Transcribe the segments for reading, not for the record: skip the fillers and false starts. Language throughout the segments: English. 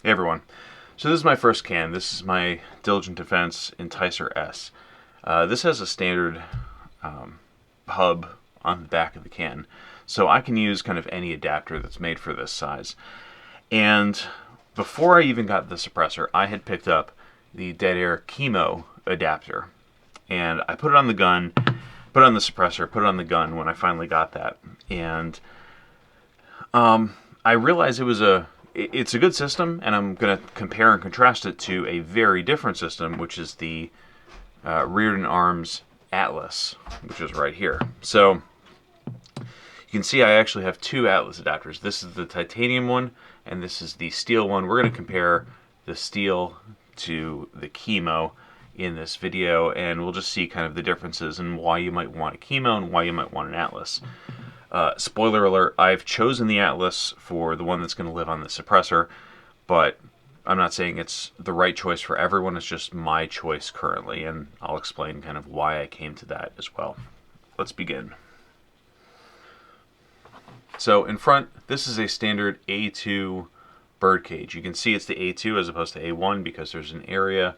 Hey everyone. So this is my first can. This is my Diligent Defense Enticer S. This has a standard hub on the back of the can, so I can use kind of any adapter that's made for this size. And before I even got the suppressor, I had picked up the DeadAir KeyMo adapter, and I put it on the gun, put it on the suppressor, put it on the gun when I finally got that, and I realized it's a good system, and I'm going to compare and contrast it to a very different system, which is the Rearden Atlas, which is right here. So you can see I actually have two Atlas adapters. This is the titanium one, and this is the steel one. We're going to compare the steel to the KeyMo in this video, and we'll just see kind of the differences and why you might want a KeyMo and why you might want an Atlas. Spoiler alert, I've chosen the Atlas for the one that's going to live on the suppressor, but I'm not saying it's the right choice for everyone. It's just my choice currently, and I'll explain kind of why I came to that as well. Let's begin. So in front, this is a standard A2 bird cage. You can see it's the A2 as opposed to A1 because there's an area,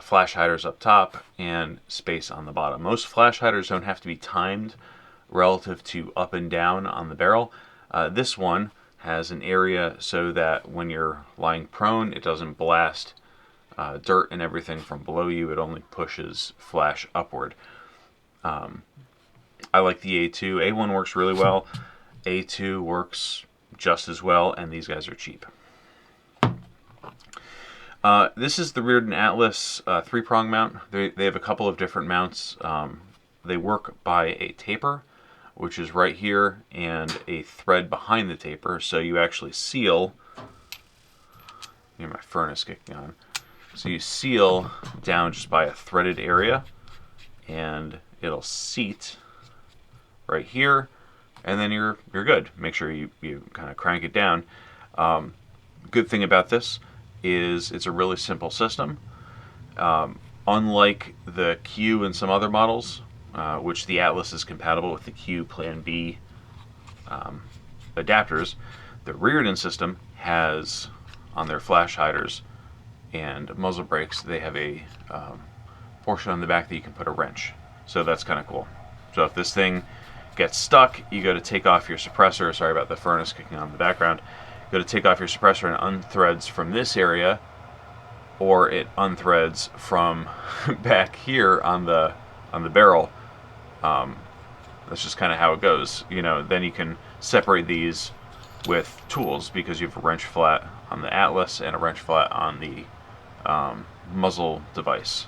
flash hiders up top, and space on the bottom. Most flash hiders don't have to be timed relative to up and down on the barrel. This one has an area so that when you're lying prone, it doesn't blast dirt and everything from below you. It only pushes flash upward. I like the A2. A1 works really well. A2 works just as well, and these guys are cheap. This is the Rearden Atlas 3-prong mount. They have a couple of different mounts. They work by a taper, which is right here, and a thread behind the taper, so you actually seal. Hear my furnace kicking on. So you seal down just by a threaded area, and it'll seat right here, and then you're good. Make sure you kind of crank it down. Good thing about this is it's a really simple system. Unlike the Q and some other models, which the Atlas is compatible with the Q Plan B adapters, the Rearden system has on their flash hiders and muzzle brakes, they have a portion on the back that you can put a wrench. So that's kind of cool. So if this thing gets stuck, you go to take off your suppressor. Sorry about the furnace kicking on in the background. You go to take off your suppressor and unthreads from this area, or it unthreads from back here on the barrel. That's just kind of how it goes. Then you can separate these with tools because you have a wrench flat on the Atlas and a wrench flat on the muzzle device.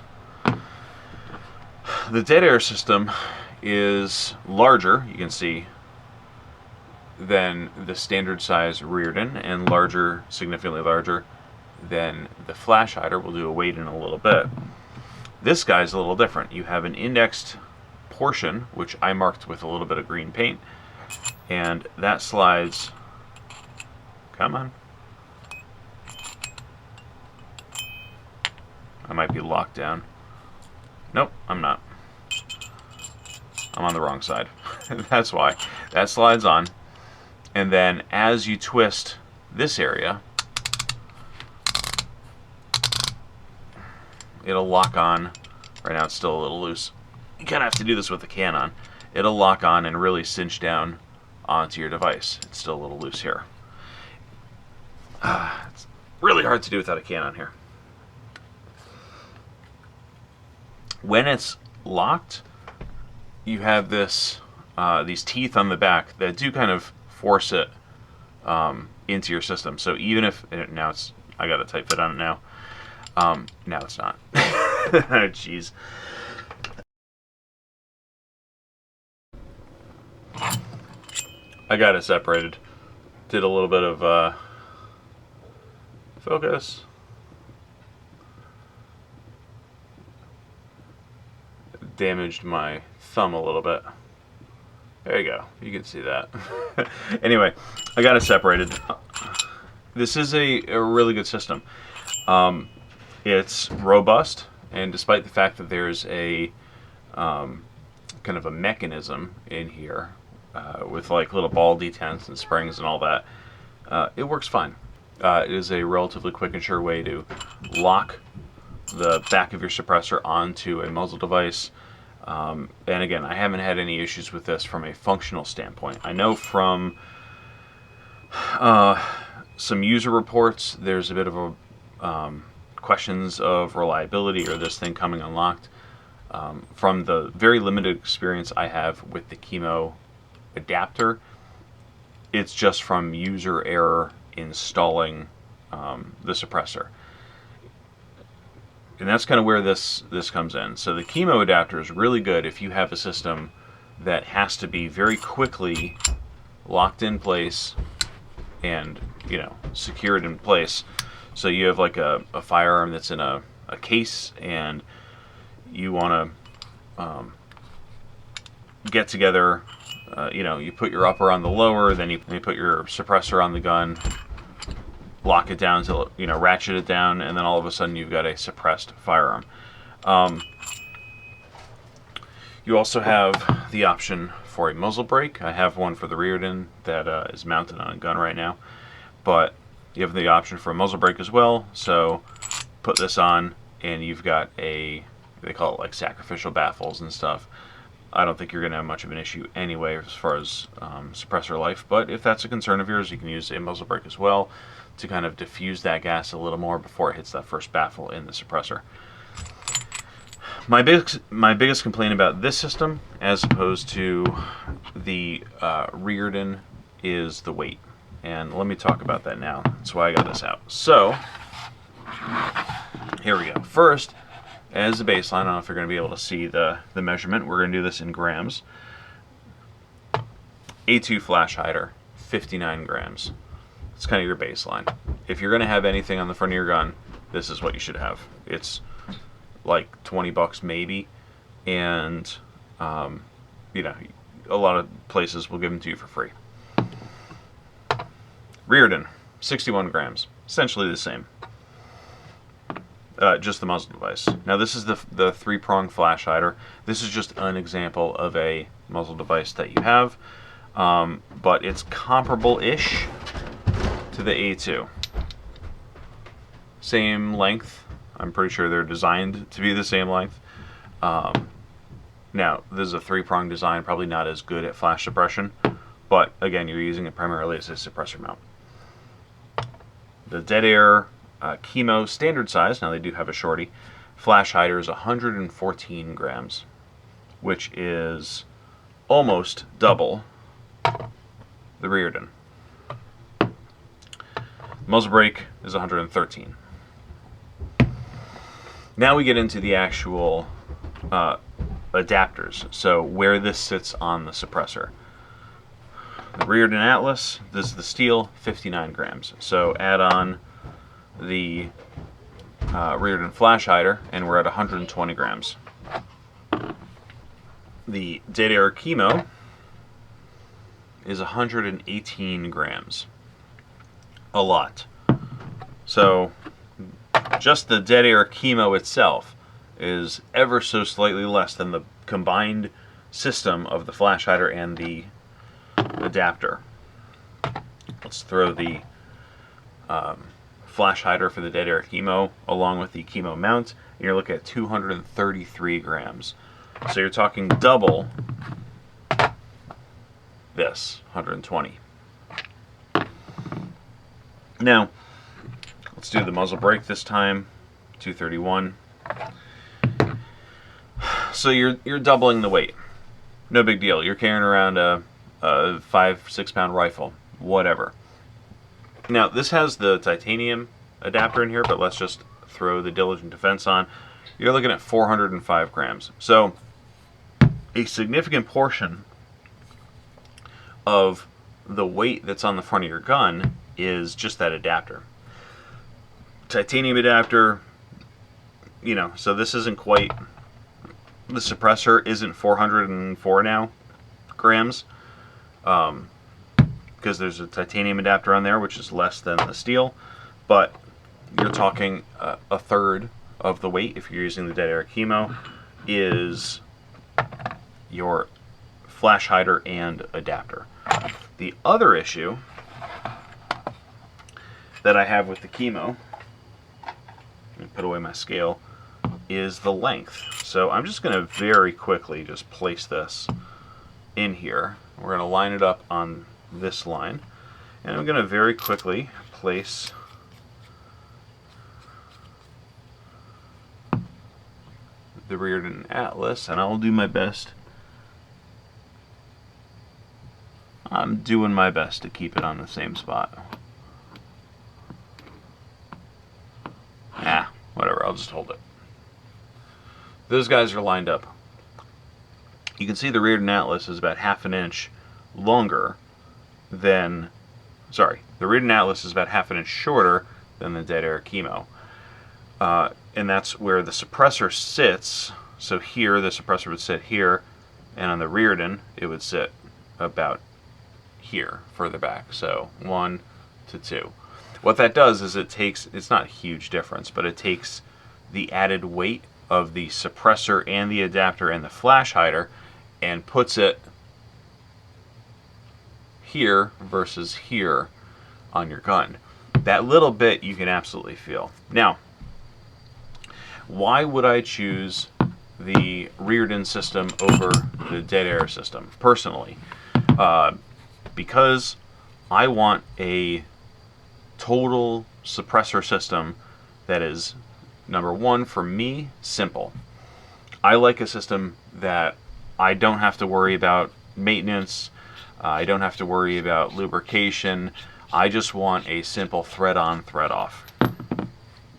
The DeadAir system is larger, you can see, than the standard size Rearden, and larger, significantly larger than the flash hider. We'll do a weight in a little bit. This guy's a little different. You have an indexed portion, which I marked with a little bit of green paint, and that slides. Come on. I might be locked down. Nope, I'm not. I'm on the wrong side. That's why. That slides on, and then as you twist this area, it'll lock on. Right now it's still a little loose. You kind of have to do this with the can on. It'll lock on and really cinch down onto your device. It's still a little loose here. It's really hard to do without a can on here. When it's locked, you have these teeth on the back that do kind of force it into your system. So even if now I got a tight fit on it now. Now it's not. Jeez. I got it separated. Did a little bit of focus. Damaged my thumb a little bit. There you go. You can see that. Anyway, I got it separated. This is a really good system. It's robust, and despite the fact that there's a kind of a mechanism in here with like little ball detents and springs and all that, it works fine. It is a relatively quick and sure way to lock the back of your suppressor onto a muzzle device. And again, I haven't had any issues with this from a functional standpoint. I know from some user reports there's a bit of a questions of reliability or this thing coming unlocked. From the very limited experience I have with the KeyMo adapter, it's just from user error installing the suppressor. And that's kind of where this comes in. So the KeyMo adapter is really good if you have a system that has to be very quickly locked in place and, you know, secured in place. So you have like a firearm that's in a case, and you want to get together, you know, you put your upper on the lower, then you put your suppressor on the gun, lock it down till, you know, ratchet it down, and then all of a sudden you've got a suppressed firearm. You also have the option for a muzzle brake. I have one for the Rearden that is mounted on a gun right now, but you have the option for a muzzle brake as well. So put this on and you've got they call it like sacrificial baffles and stuff. I don't think you're going to have much of an issue anyway as far as suppressor life, but if that's a concern of yours, you can use a muzzle brake as well to kind of diffuse that gas a little more before it hits that first baffle in the suppressor. My biggest complaint about this system, as opposed to the Rearden, is the weight. And let me talk about that now. That's why I got this out. So, here we go. First, as a baseline, I don't know if you're going to be able to see the measurement. We're going to do this in grams. A2 flash hider, 59 grams. It's kind of your baseline. If you're going to have anything on the front of your gun, this is what you should have. It's like $20 maybe, and you know, a lot of places will give them to you for free. Rearden, 61 grams, essentially the same. Just the muzzle device. Now this is the 3-prong flash hider. This is just an example of a muzzle device that you have, but it's comparable-ish to the A2. Same length. I'm pretty sure they're designed to be the same length. Now, this is a 3-prong design, probably not as good at flash suppression, but again, you're using it primarily as a suppressor mount. The DeadAir KeyMo standard size, now they do have a shorty, flash hider is 114 grams, which is almost double the Rearden. Muzzle brake is 113. Now we get into the actual adapters, so where this sits on the suppressor. The Rearden Atlas, this is the steel, 59 grams. So add on the Rearden flash hider, and we're at 120 grams. The DeadAir KeyMo is 118 grams. A lot. So just the DeadAir KeyMo itself is ever so slightly less than the combined system of the flash hider and the adapter. Let's throw the flash hider for the DeadAir KeyMo along with the KeyMo mount, and you're looking at 233 grams. So you're talking double this, 120. Now, let's do the muzzle brake this time, 231. So you're doubling the weight. No big deal. You're carrying around a 5-6 pound rifle, whatever. Now, this has the titanium adapter in here, but let's just throw the Diligent Defense on. You're looking at 405 grams. So a significant portion of the weight that's on the front of your gun is just that adapter. Titanium adapter, you know, so this isn't quite, the suppressor isn't 404 now grams, because there's a titanium adapter on there, which is less than the steel, but you're talking a third of the weight, if you're using the DeadAir KeyMo, is your flash hider and adapter. The other issue that I have with the KeyMo, let me put away my scale, is the length. So I'm just going to very quickly just place this in here. We're going to line it up on this line, and I'm going to very quickly place the Rearden Atlas, and I'll do my best. I'm doing my best to keep it on the same spot. Whatever, I'll just hold it. Those guys are lined up. You can see the Rearden Atlas is about half an inch longer than, the Rearden Atlas is about half an inch shorter than the DeadAir KeyMo. And that's where the suppressor sits. So here, the suppressor would sit here, and on the Rearden, it would sit about here, further back. So 1 to 2. What that does is it takes, it's not a huge difference, but it takes the added weight of the suppressor and the adapter and the flash hider and puts it here versus here on your gun. That little bit you can absolutely feel. Now, why would I choose the Rearden system over the DeadAir system, personally? Because I want a total suppressor system that is, number one, for me, simple. I like a system that I don't have to worry about maintenance, I don't have to worry about lubrication. I just want a simple thread on, thread off.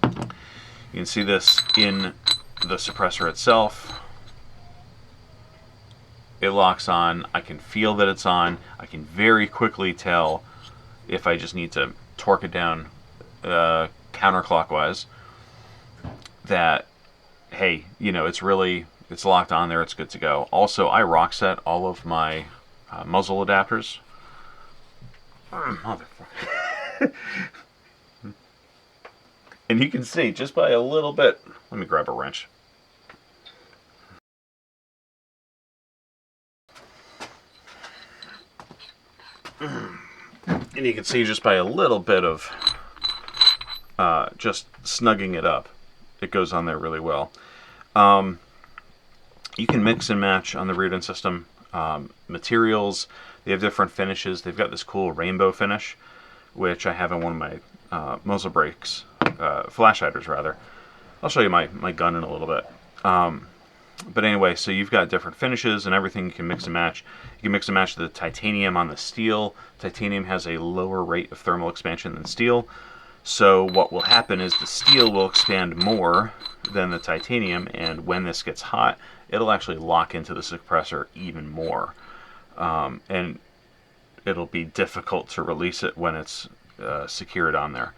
You can see this in the suppressor itself. It locks on. I can feel that it's on. I can very quickly tell if I just need to torque it down counterclockwise that, hey, you know, it's locked on there, it's good to go. Also, I rock set all of my muzzle adapters. And you can see just by a little bit, let me grab a wrench. And you can see just by a little bit of just snugging it up, it goes on there really well. You can mix and match on the Rearden system materials. They have different finishes. They've got this cool rainbow finish, which I have in one of my muzzle brakes, flash hiders rather. I'll show you my gun in a little bit. But anyway, so you've got different finishes and everything you can mix and match. You can mix and match the titanium on the steel. Titanium has a lower rate of thermal expansion than steel. So what will happen is the steel will expand more than the titanium, and when this gets hot, it'll actually lock into the suppressor even more. And it'll be difficult to release it when it's secured on there.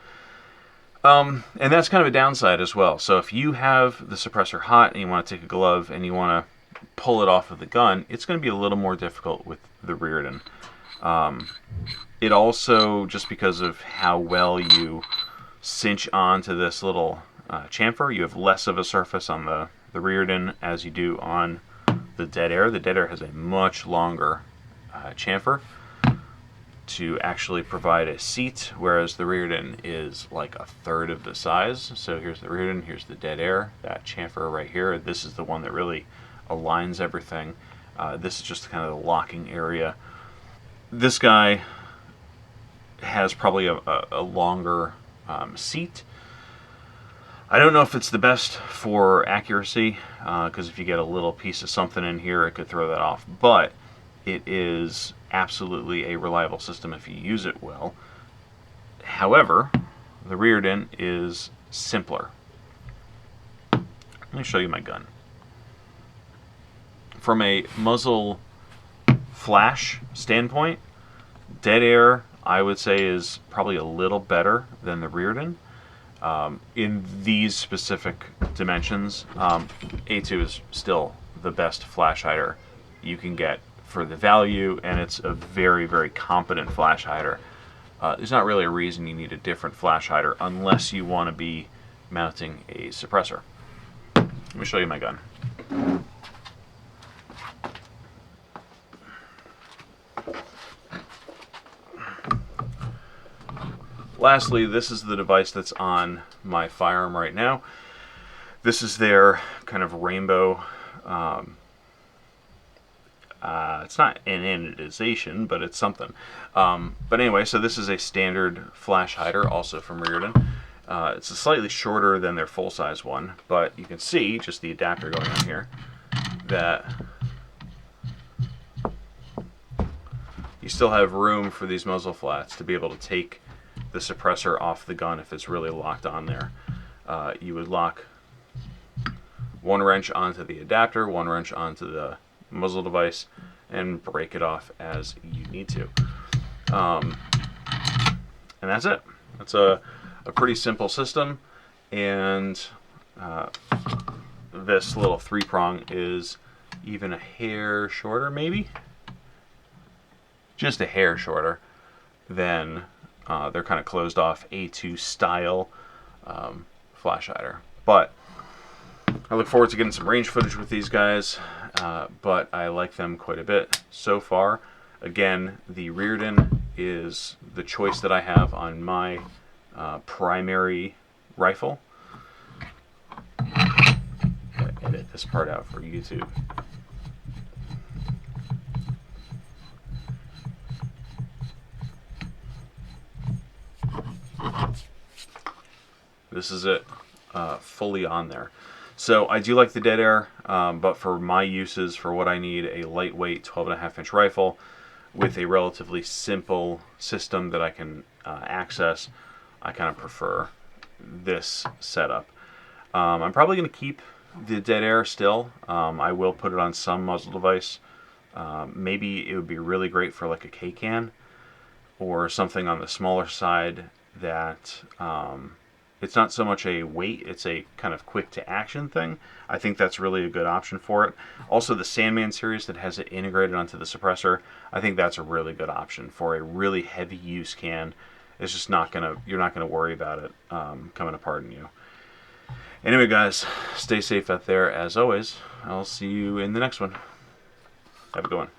And that's kind of a downside as well. So if you have the suppressor hot and you want to take a glove and you want to pull it off of the gun, it's going to be a little more difficult with the Rearden. It also, just because of how well you cinch onto this little chamfer, you have less of a surface on the Rearden as you do on the DeadAir. The DeadAir has a much longer chamfer to actually provide a seat, whereas the Rearden is like a third of the size. So here's the Rearden, here's the DeadAir, that chamfer right here. This is the one that really aligns everything. This is just kind of the locking area. This guy has probably a longer seat. I don't know if it's the best for accuracy, because if you get a little piece of something in here, it could throw that off. But it is absolutely a reliable system if you use it well. However, the Rearden is simpler. Let me show you my gun. From a muzzle flash standpoint, DeadAir, I would say, is probably a little better than the Rearden. In these specific dimensions, A2 is still the best flash hider you can get for the value, and it's a very, very competent flash hider. There's not really a reason you need a different flash hider unless you want to be mounting a suppressor. Let me show you my gun. lastly, this is the device that's on my firearm right now. This is their kind of rainbow. It's not an anodization, but it's something. But anyway, so this is a standard flash hider, also from Rearden. It's slightly shorter than their full-size one, but you can see, just the adapter going on here, that you still have room for these muzzle flats to be able to take the suppressor off the gun if it's really locked on there. You would lock one wrench onto the adapter, one wrench onto the muzzle device, and break it off as you need to. And that's it. That's a pretty simple system, and this little 3-prong is even a hair shorter, maybe? Just a hair shorter than their kind of closed off A2 style flash hider. But I look forward to getting some range footage with these guys, but I like them quite a bit so far. Again, the Rearden is the choice that I have on my primary rifle. Gotta edit this part out for YouTube. This is it, fully on there. So I do like the DeadAir, but for my uses, for what I need, a lightweight 12.5-inch rifle with a relatively simple system that I can access, I kind of prefer this setup. I'm probably going to keep the DeadAir still. I will put it on some muzzle device. Maybe it would be really great for like a K-can or something on the smaller side that it's not so much a weight, it's a kind of quick to action thing. I think that's really a good option for it. Also, the Sandman series that has it integrated onto the suppressor, I think that's a really good option for a really heavy use can. It's just not gonna, you're not gonna worry about it coming apart on you. Anyway, guys, stay safe out there as always. I'll see you in the next one. Have a good one.